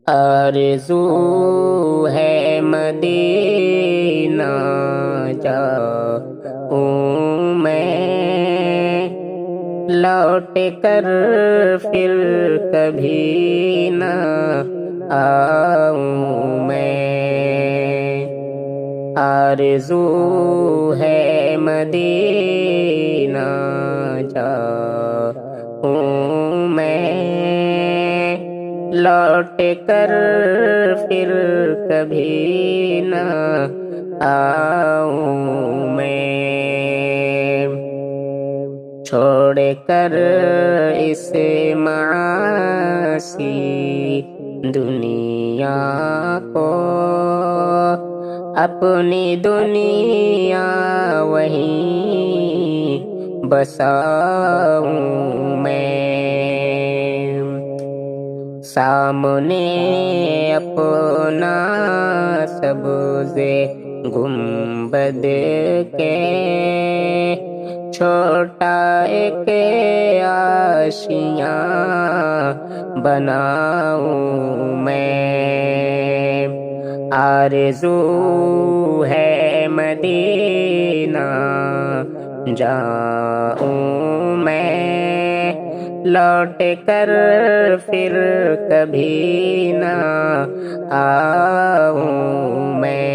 آرزو ہے مدینہ جاؤں میں، لوٹ کر پھر کبھی نہ آؤں میں۔ آرزو ہے مدینہ جاؤں میں، لوٹ کر پھر کبھی نہ آؤں میں۔ چھوڑ کر اس معاصی دنیا کو، اپنی دنیا وہیں بساؤں میں۔ سامنے اپنا سبز گنبد کے چھوٹا ایک آشیاں بناؤں میں۔ آرزو ہے مدینہ جاؤں میں، لوٹ کر پھر کبھی نہ آؤں میں۔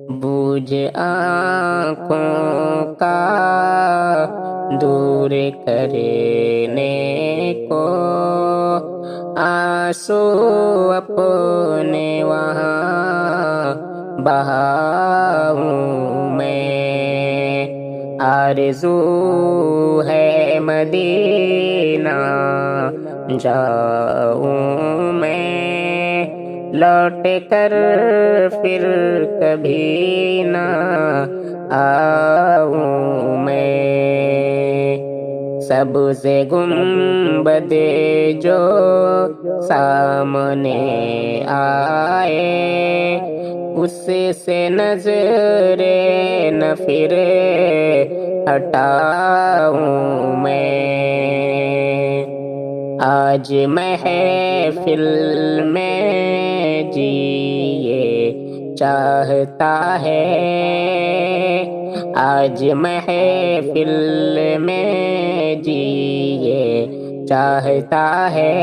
بوجھ آنکھوں کا دور کرنے کو، آنسو اپنے وہاں بہاؤں میں۔ آرزو ہے مدینہ جاؤں میں، لوٹ کر پھر کبھی نہ آؤں میں۔ سبز گنبد جو سامنے آئے، اس سے نظر نہ پھر ہٹاؤں میں۔ آج محفل میں جیے چاہتا ہے، آج محفل میں جیے چاہتا ہے،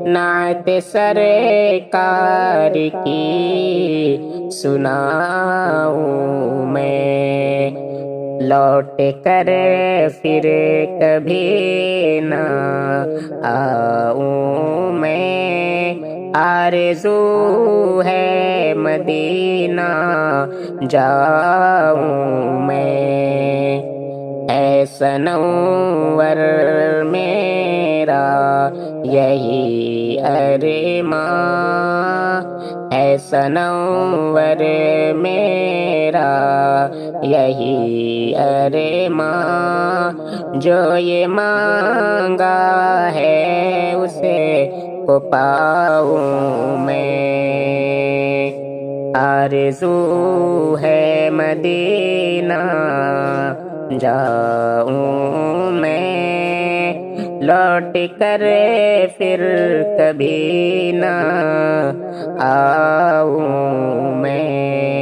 نعت سرکار کی سناؤں میں۔ لوٹ کر پھر کبھی نہ آؤں میں۔ آرزو ہے مدینہ جاؤں میں۔ اے سنور میرا یہی ارمان، اے سنور میرا یہی ارمان، جو یہ مانگا ہے اسے کو پاؤں میں۔ آرزو ہے مدینہ جاؤں میں، لوٹ کر پھر کبھی نہ آؤں میں۔